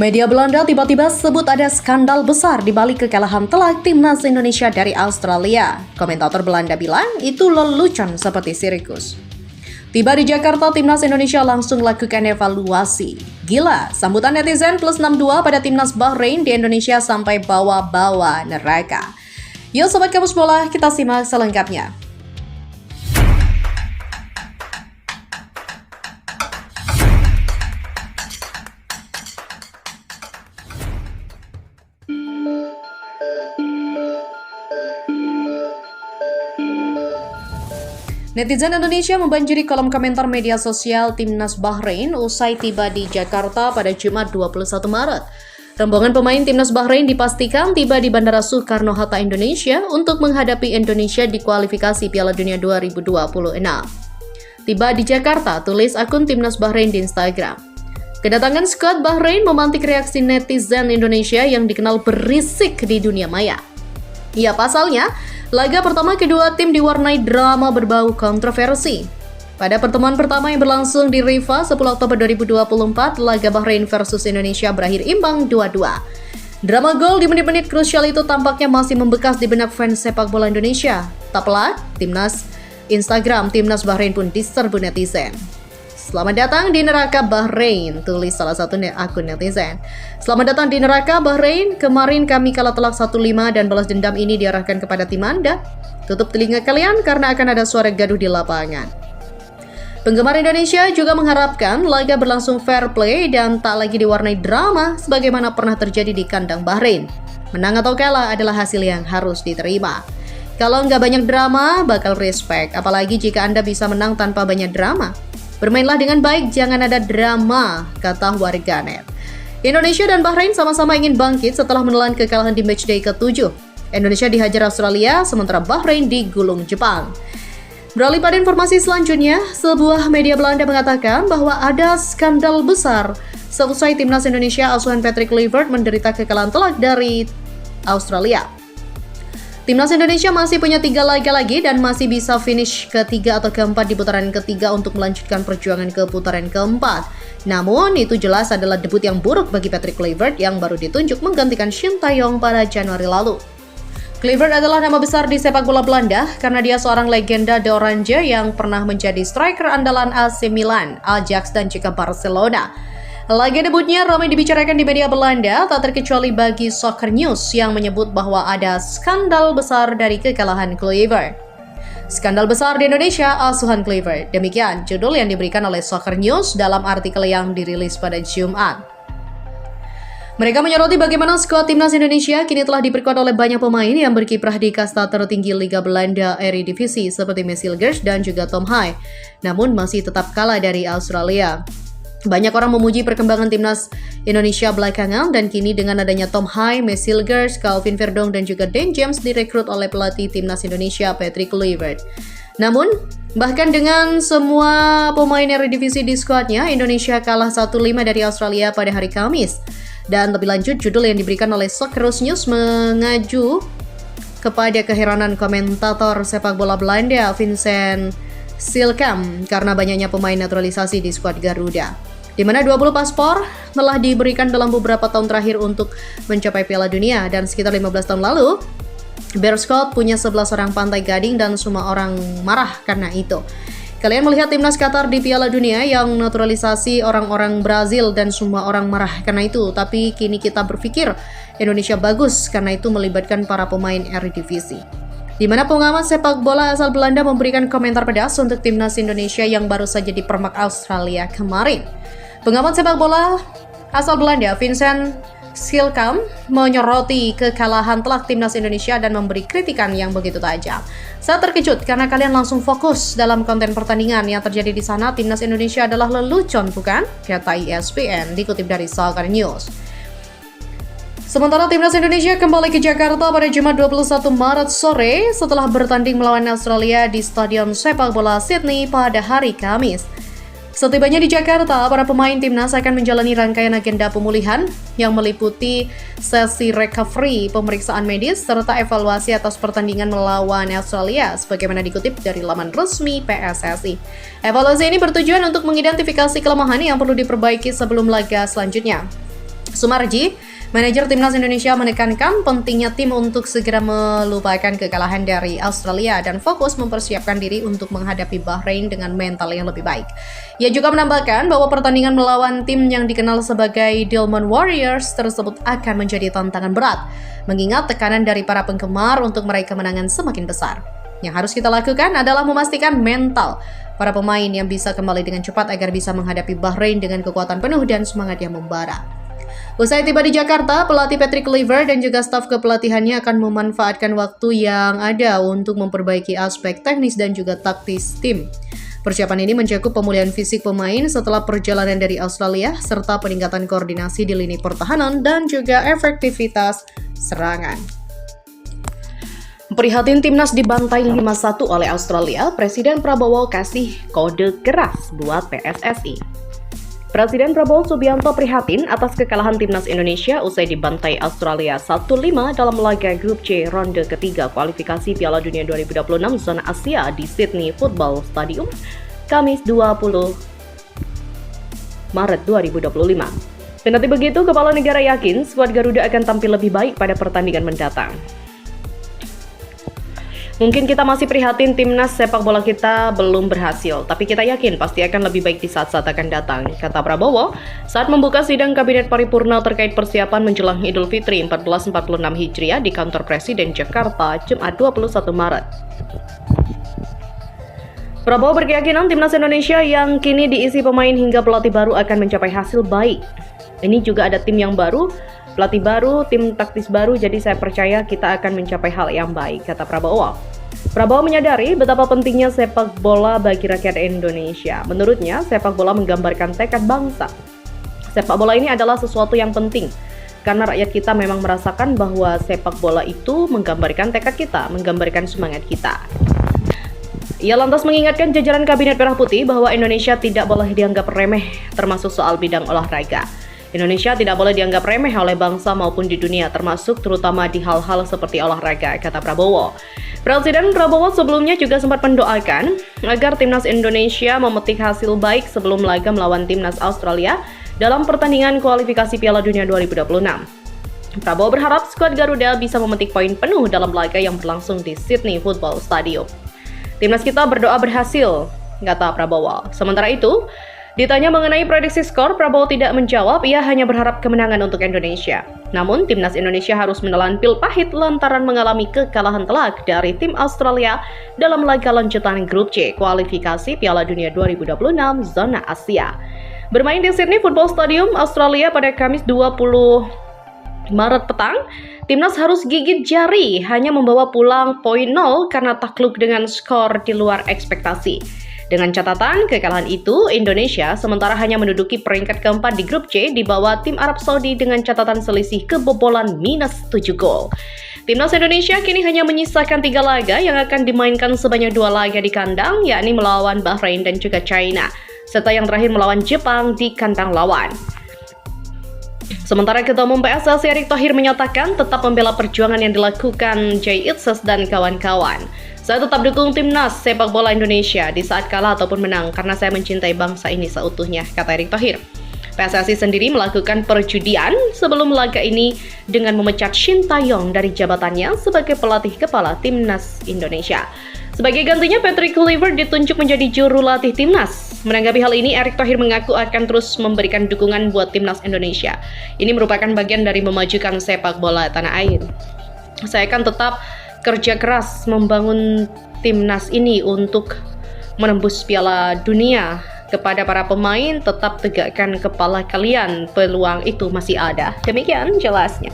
Media Belanda tiba-tiba sebut ada skandal besar di balik kekalahan telak timnas Indonesia dari Australia. Komentator Belanda bilang itu lelucon seperti sirkus. Tiba di Jakarta, timnas Indonesia langsung lakukan evaluasi. Gila, sambutan netizen plus 62 pada timnas Bahrain di Indonesia sampai bawa-bawa neraka. Yuk Sobat Kamus Bola, kita simak selengkapnya. Netizen Indonesia membanjiri kolom komentar media sosial timnas Bahrain usai tiba di Jakarta pada Jumat 21 Maret. Rombongan pemain timnas Bahrain dipastikan tiba di Bandara Soekarno-Hatta Indonesia untuk menghadapi Indonesia di kualifikasi Piala Dunia 2026. Tiba di Jakarta, tulis akun timnas Bahrain di Instagram. Kedatangan skuad Bahrain memantik reaksi netizen Indonesia yang dikenal berisik di dunia maya. Ya, pasalnya, laga pertama kedua tim diwarnai drama berbau kontroversi. Pada pertemuan pertama yang berlangsung di Rifa 10 Oktober 2024, laga Bahrain versus Indonesia berakhir imbang 2-2. Drama gol di menit-menit krusial itu tampaknya masih membekas di benak fans sepak bola Indonesia. Tak pelak, Instagram timnas Bahrain pun diserbu netizen. Selamat datang di neraka Bahrain, tulis salah satu akun netizen. Selamat datang di neraka Bahrain, kemarin kami kalah telak 1-5 dan balas dendam ini diarahkan kepada tim Anda. Tutup telinga kalian karena akan ada suara gaduh di lapangan. Penggemar Indonesia juga mengharapkan laga berlangsung fair play dan tak lagi diwarnai drama sebagaimana pernah terjadi di kandang Bahrain. Menang atau kalah adalah hasil yang harus diterima. Kalau nggak banyak drama, bakal respect, apalagi jika Anda bisa menang tanpa banyak drama. Bermainlah dengan baik, jangan ada drama, kata warganet. Indonesia dan Bahrain sama-sama ingin bangkit setelah menelan kekalahan di matchday ke-7. Indonesia dihajar Australia, sementara Bahrain digulung Jepang. Beralih pada informasi selanjutnya, sebuah media Belanda mengatakan bahwa ada skandal besar seusai timnas Indonesia asuhan Patrick Kluivert menderita kekalahan telak dari Australia. Timnas Indonesia masih punya 3 laga lagi dan masih bisa finish ketiga atau keempat di putaran ketiga untuk melanjutkan perjuangan ke putaran keempat. Namun, itu jelas adalah debut yang buruk bagi Patrick Kluivert yang baru ditunjuk menggantikan Shin Tae-yong pada Januari lalu. Kluivert adalah nama besar di sepak bola Belanda karena dia seorang legenda De Oranje yang pernah menjadi striker andalan AC Milan, Ajax, dan juga Barcelona. Laga debutnya ramai dibicarakan di media Belanda, tak terkecuali bagi Soccer News yang menyebut bahwa ada skandal besar dari kekalahan Kluivert. Skandal besar di Indonesia, asuhan Kluivert. Demikian judul yang diberikan oleh Soccer News dalam artikel yang dirilis pada Jumat. Mereka menyoroti bagaimana skuad timnas Indonesia kini telah diperkuat oleh banyak pemain yang berkiprah di kasta tertinggi Liga Belanda Eredivisie seperti Messilgers dan juga Tom Haay, namun masih tetap kalah dari Australia. Banyak orang memuji perkembangan timnas Indonesia belakangan dan kini dengan adanya Tom Haay, Messilgers, Calvin Verdong dan juga Dan James direkrut oleh pelatih timnas Indonesia Patrick Kluivert. Namun, bahkan dengan semua pemain Eredivisie di skuadnya, Indonesia kalah 1-5 dari Australia pada hari Kamis. Dan lebih lanjut, judul yang diberikan oleh Soccer News mengacu kepada keheranan komentator sepak bola Belanda Vincent Silkam karena banyaknya pemain naturalisasi di skuad Garuda, di mana 20 paspor telah diberikan dalam beberapa tahun terakhir untuk mencapai Piala Dunia, dan sekitar 15 tahun lalu, Bear Squad punya 11 orang pantai gading dan semua orang marah karena itu. Kalian melihat timnas Qatar di Piala Dunia yang naturalisasi orang-orang Brazil dan semua orang marah karena itu, tapi kini kita berpikir Indonesia bagus karena itu melibatkan para pemain Eredivisie. Di mana pengamat sepak bola asal Belanda memberikan komentar pedas untuk timnas Indonesia yang baru saja dipermak Australia kemarin. Pengamat sepak bola asal Belanda, Vincent Silkam, menyoroti kekalahan telak timnas Indonesia dan memberi kritikan yang begitu tajam. Saya terkejut karena kalian langsung fokus dalam konten pertandingan yang terjadi di sana. Timnas Indonesia adalah lelucon, bukan? Kata ESPN, dikutip dari Soccer News. Sementara timnas Indonesia kembali ke Jakarta pada Jumat 21 Maret sore setelah bertanding melawan Australia di Stadion Sepak Bola Sydney pada hari Kamis. Setibanya di Jakarta, para pemain timnas akan menjalani rangkaian agenda pemulihan yang meliputi sesi recovery, pemeriksaan medis, serta evaluasi atas pertandingan melawan Australia, sebagaimana dikutip dari laman resmi PSSI. Evaluasi ini bertujuan untuk mengidentifikasi kelemahan yang perlu diperbaiki sebelum laga selanjutnya. Sumarji, manajer Timnas Indonesia menekankan pentingnya tim untuk segera melupakan kekalahan dari Australia dan fokus mempersiapkan diri untuk menghadapi Bahrain dengan mental yang lebih baik. Ia juga menambahkan bahwa pertandingan melawan tim yang dikenal sebagai Dilmun Warriors tersebut akan menjadi tantangan berat, mengingat tekanan dari para penggemar untuk meraih kemenangan semakin besar. Yang harus kita lakukan adalah memastikan mental para pemain yang bisa kembali dengan cepat agar bisa menghadapi Bahrain dengan kekuatan penuh dan semangat yang membara. Usai tiba di Jakarta, pelatih Patrick Kluivert dan juga staf kepelatihannya akan memanfaatkan waktu yang ada untuk memperbaiki aspek teknis dan juga taktis tim. Persiapan ini mencakup pemulihan fisik pemain setelah perjalanan dari Australia, serta peningkatan koordinasi di lini pertahanan dan juga efektivitas serangan. Prihatin Timnas dibantai 5-1 oleh Australia, Presiden Prabowo kasih kode keras buat PSSI. Presiden Prabowo Subianto prihatin atas kekalahan Timnas Indonesia usai dibantai Australia 1-5 dalam laga grup C ronde ketiga kualifikasi Piala Dunia 2026 zona Asia di Sydney Football Stadium, Kamis 20 Maret 2025. Kendati begitu, Kepala Negara yakin skuad Garuda akan tampil lebih baik pada pertandingan mendatang. Mungkin kita masih prihatin timnas sepak bola kita belum berhasil, tapi kita yakin pasti akan lebih baik di saat-saat akan datang, kata Prabowo saat membuka sidang Kabinet Paripurna terkait persiapan menjelang Idul Fitri 1446 Hijriah di kantor Presiden Jakarta, Jumat 21 Maret. Prabowo berkeyakinan timnas Indonesia yang kini diisi pemain hingga pelatih baru akan mencapai hasil baik. Ini juga ada tim yang baru, pelatih baru, tim taktis baru, jadi saya percaya kita akan mencapai hal yang baik, kata Prabowo. Prabowo menyadari betapa pentingnya sepak bola bagi rakyat Indonesia. Menurutnya, sepak bola menggambarkan tekad bangsa. Sepak bola ini adalah sesuatu yang penting, karena rakyat kita memang merasakan bahwa sepak bola itu menggambarkan tekad kita, menggambarkan semangat kita. Ia lantas mengingatkan jajaran Kabinet Merah Putih bahwa Indonesia tidak boleh dianggap remeh, termasuk soal bidang olahraga. Indonesia tidak boleh dianggap remeh oleh bangsa maupun di dunia, termasuk terutama di hal-hal seperti olahraga, kata Prabowo. Presiden Prabowo sebelumnya juga sempat mendoakan agar timnas Indonesia memetik hasil baik sebelum laga melawan timnas Australia dalam pertandingan kualifikasi Piala Dunia 2026. Prabowo berharap skuad Garuda bisa memetik poin penuh dalam laga yang berlangsung di Sydney Football Stadium. Timnas kita berdoa berhasil, kata Prabowo. Sementara itu, ditanya mengenai prediksi skor, Prabowo tidak menjawab, ia hanya berharap kemenangan untuk Indonesia. Namun, timnas Indonesia harus menelan pil pahit lantaran mengalami kekalahan telak dari tim Australia dalam laga lanjutan grup C kualifikasi Piala Dunia 2026 zona Asia. Bermain di Sydney Football Stadium, Australia pada Kamis 20 Maret petang, timnas harus gigit jari hanya membawa pulang poin 0 karena takluk dengan skor di luar ekspektasi. Dengan catatan kekalahan itu, Indonesia sementara hanya menduduki peringkat keempat di grup C di bawah tim Arab Saudi dengan catatan selisih kebobolan -7 gol. Timnas Indonesia kini hanya menyisakan 3 laga yang akan dimainkan sebanyak 2 laga di kandang, yakni melawan Bahrain dan juga China, serta yang terakhir melawan Jepang di kandang lawan. Sementara Ketua Umum PSSI Erick Thohir menyatakan tetap membela perjuangan yang dilakukan Jay Itzes dan kawan-kawan. Saya tetap dukung timnas sepak bola Indonesia di saat kalah ataupun menang karena saya mencintai bangsa ini seutuhnya, kata Erick Thohir. PSSI sendiri melakukan perjudian sebelum laga ini dengan memecat Shin Tae-yong dari jabatannya sebagai pelatih kepala timnas Indonesia. Sebagai gantinya, Patrick Kluivert ditunjuk menjadi juru latih timnas. Menanggapi hal ini, Erick Thohir mengaku akan terus memberikan dukungan buat timnas Indonesia. Ini merupakan bagian dari memajukan sepak bola tanah air. Saya akan tetap kerja keras membangun timnas ini untuk menembus Piala Dunia. Kepada para pemain, tetap tegakkan kepala kalian, peluang itu masih ada. Demikian jelasnya.